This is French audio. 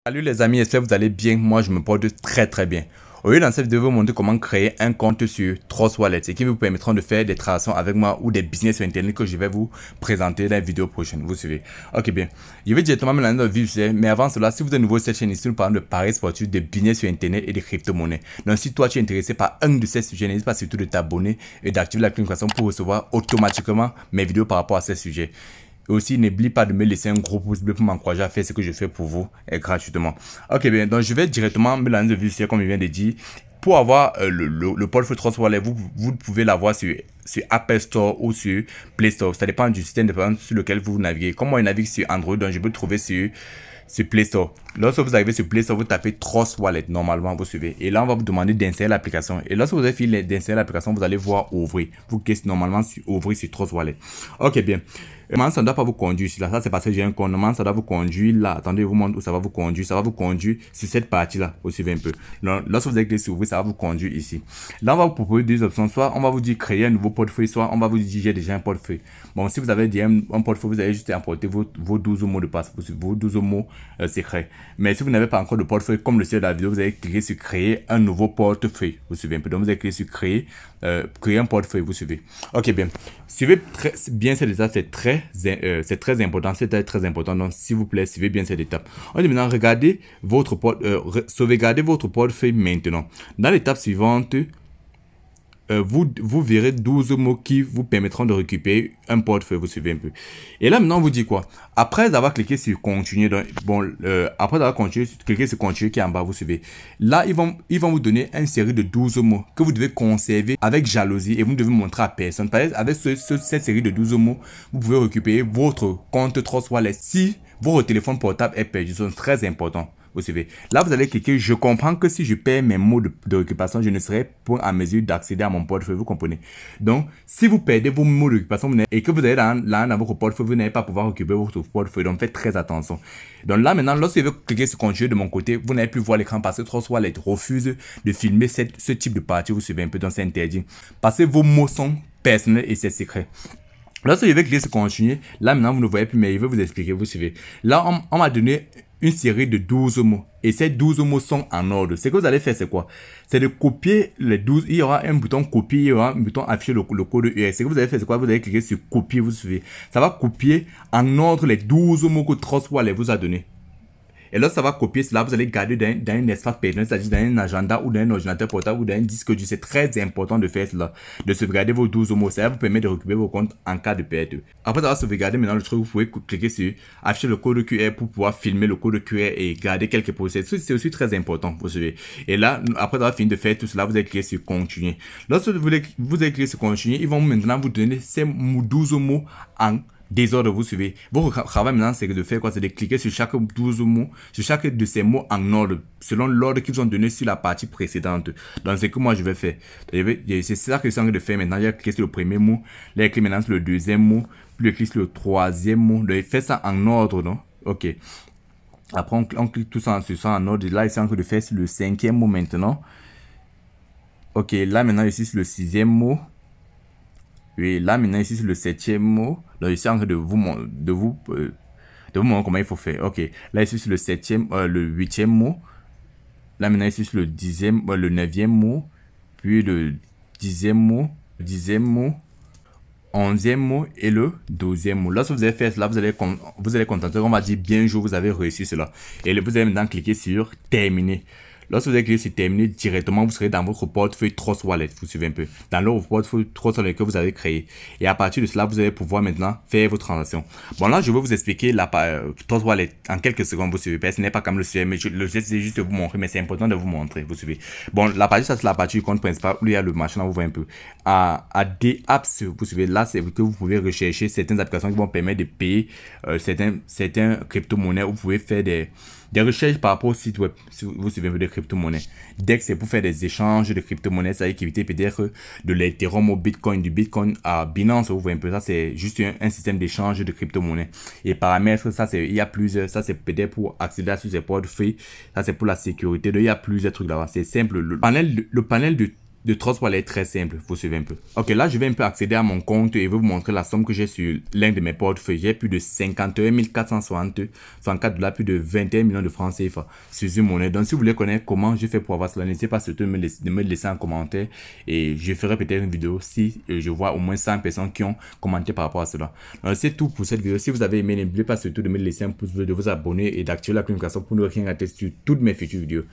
Salut les amis, j'espère que vous allez bien. Moi, je me porte très bien. Aujourd'hui, dans cette vidéo, je vais vous montrer comment créer un compte sur Trustwallet et qui vous permettront de faire des transactions avec moi ou des business sur Internet que je vais vous présenter dans la vidéo prochaine. Vous suivez. Ok, bien. Je vais directement me lancer dans le vif du sujet, mais avant cela, si vous êtes nouveau sur cette chaîne ici, nous parlons de paris sportifs, de business sur Internet et de crypto-monnaies. Donc, si toi, tu es intéressé par un de ces sujets, n'hésite pas surtout de t'abonner et d'activer la notification pour recevoir automatiquement mes vidéos par rapport à ces sujets. Et aussi, n'oublie pas de me laisser un gros pouce bleu pour m'encourager à faire ce que je fais pour vous et gratuitement. Ok, bien, donc je vais directement me lancer de vue comme je viens de dire. Pour avoir le portefeuille Trustwallet, vous pouvez l'avoir sur Apple Store ou sur Play Store. Ça dépend du système sur lequel vous naviguez. Comme moi, je navigue sur Android, donc je peux le trouver sur Play Store. Lorsque vous arrivez sur Play Store, vous tapez Trustwallet, normalement, vous suivez. Et là, on va vous demander d'insérer l'application. Et lorsque vous avez fini d'insérer l'application, vous allez voir ouvrir. Vous cliquez normalement sur ouvrir sur Trustwallet. Ok, bien. Normalement, ça ne doit pas vous conduire ici. Là, ça c'est parce que j'ai un compte. Normalement, ça doit vous conduire là. Attendez, je vous montre où ça va vous conduire. Ça va vous conduire sur cette partie-là. Vous suivez un peu. Donc, lorsque vous avez cliqué sur ouvrir, ça va vous conduire ici. Là, on va vous proposer deux options. Soit on va vous dire créer un nouveau portefeuille, soit on va vous dire j'ai déjà un portefeuille. Bon, si vous avez déjà un portefeuille, vous allez juste importer vos 12 mots de passe, vos 12 mots secrets. Mais si vous n'avez pas encore de portefeuille, comme le sait de la vidéo, vous allez cliquer sur créer un nouveau portefeuille. Vous suivez un peu. Donc, vous allez cliquer sur créer un portefeuille. Vous suivez. Ok, bien. Suivez bien cette étape, c'est très important, c'est très important. Donc, s'il vous plaît, suivez bien cette étape. On dit maintenant, regardez sauvegardez votre portefeuille maintenant. Dans l'étape suivante, vous verrez 12 mots qui vous permettront de récupérer un portefeuille. Vous suivez un peu. Et là, maintenant, on vous dit quoi? Après avoir cliqué sur continuer, donc, après avoir cliqué sur continuer qui est en bas, vous suivez. Là, ils vont vous donner une série de 12 mots que vous devez conserver avec jalousie et vous ne devez montrer à personne. Par exemple, avec cette série de 12 mots, vous pouvez récupérer votre compte Trustwallet si votre téléphone portable est perdu. C'est très important. Vous suivez. Là, vous allez cliquer. Je comprends que si je perds mes mots de récupération, je ne serai pas en mesure d'accéder à mon portefeuille. Vous comprenez? Donc, si vous perdez vos mots de récupération et que vous allez dans votre portefeuille, vous n'allez pas pouvoir récupérer votre portefeuille. Donc, faites très attention. Donc là, maintenant, lorsque vous cliquez sur continuer de mon côté, vous n'allez plus voir l'écran parce que Trustwallet refuse de filmer ce type de partie. Vous suivez un peu. Donc, c'est interdit. Parce que vos mots sont personnels et c'est secret. Lorsque je vais cliquer sur continuer, là maintenant vous ne voyez plus, mais je vais vous expliquer, vous suivez. Là, on m'a donné une série de 12 mots. Et ces 12 mots sont en ordre. Ce que vous allez faire, c'est quoi? C'est de copier les 12. Il y aura un bouton copier, il y aura un bouton afficher le code US. Ce que vous allez faire, c'est quoi? Vous allez cliquer sur copier, vous suivez. Ça va copier en ordre les 12 mots que Trustwallet vous a donné. Et lorsque ça va copier cela, vous allez garder dans un espace personnel, c'est-à-dire dans un agenda ou dans un ordinateur portable ou dans un disque dur. C'est très important de faire cela, de sauvegarder vos 12 mots. Ça vous permet de récupérer vos comptes en cas de perte. Après avoir sauvegardé maintenant le truc, vous pouvez cliquer sur afficher le code QR pour pouvoir filmer le code QR et garder quelques procédures. C'est aussi très important, vous savez. Et là, après avoir fini de faire tout cela, vous allez cliquer sur continuer. Lorsque vous allez cliquer sur continuer, ils vont maintenant vous donner ces 12 mots en désordre, vous suivez. Votre travail maintenant, c'est de faire quoi? C'est de cliquer sur chaque 12 mots, sur chaque de ces mots en ordre, selon l'ordre qu'ils ont donné sur la partie précédente. Donc, c'est que moi, je vais faire. C'est ça que je suis en train de faire maintenant. J'ai cliqué sur le premier mot, là, j'ai cliqué maintenant sur le deuxième mot, puis je clique sur le troisième mot. Donc, faites ça en ordre, non? Ok. Après, on clique tout ça sur ça en ordre. Là, je suis en train de faire sur le cinquième mot maintenant. Ok, là, maintenant, ici, sur le sixième mot. Oui, là maintenant ici c'est le septième mot. Donc je suis en train de vous montrer comment il faut faire. Ok, là ici c'est le septième, le huitième mot. Là maintenant ici c'est le dixième, le neuvième mot. Puis le dixième mot, onzième mot et le douzième mot. Lorsque vous avez fait cela, vous allez contenter. On va dire bien joué, vous avez réussi cela. Et vous allez maintenant cliquer sur terminer. Lorsque vous avez cliqué sur terminer, directement, vous serez dans votre portefeuille Trustwallet. Vous suivez un peu. Dans le portefeuille Trustwallet que vous avez créé. Et à partir de cela, vous allez pouvoir maintenant faire vos transactions. Bon, là, je vais vous expliquer la Trustwallet en quelques secondes. Vous suivez. Ce n'est pas comme le sujet, mais le geste, c'est juste de vous montrer. Mais c'est important de vous montrer. Vous suivez. Bon, la partie, ça, c'est la partie du compte principal où il y a le machin. Là, vous voyez un peu. À des apps, vous suivez. Là, c'est que vous pouvez rechercher certaines applications qui vont permettre de payer certains crypto-monnaies. Vous pouvez faire des recherches par rapport au site web, si vous suivez un peu de crypto-monnaies. DEX, c'est pour faire des échanges de crypto-monnaies, ça évite peut-être de l'Ethereum au Bitcoin, du Bitcoin à Binance, vous voyez un peu, ça c'est juste un système d'échange de crypto-monnaies. Et paramètres, ça c'est, il y a plusieurs, ça c'est peut-être pour accéder à ces portefeuilles, ça c'est pour la sécurité, il y a plusieurs trucs là-bas, c'est simple. Le panel de de Trust Wallet est très simple, vous suivez un peu. Ok, là, je vais un peu accéder à mon compte et je vais vous montrer la somme que j'ai sur l'un de mes portefeuilles. J'ai plus de 51 464 $, plus de 21 millions de francs CFA sur une monnaie. Donc, si vous voulez connaître comment je fais pour avoir cela, n'hésitez pas surtout de me laisser un commentaire et je ferai peut-être une vidéo si je vois au moins 100 personnes qui ont commenté par rapport à cela. Donc, c'est tout pour cette vidéo. Si vous avez aimé, n'oubliez pas surtout de me laisser un pouce bleu, de vous abonner et d'activer la notification pour ne rien rater sur toutes mes futures vidéos.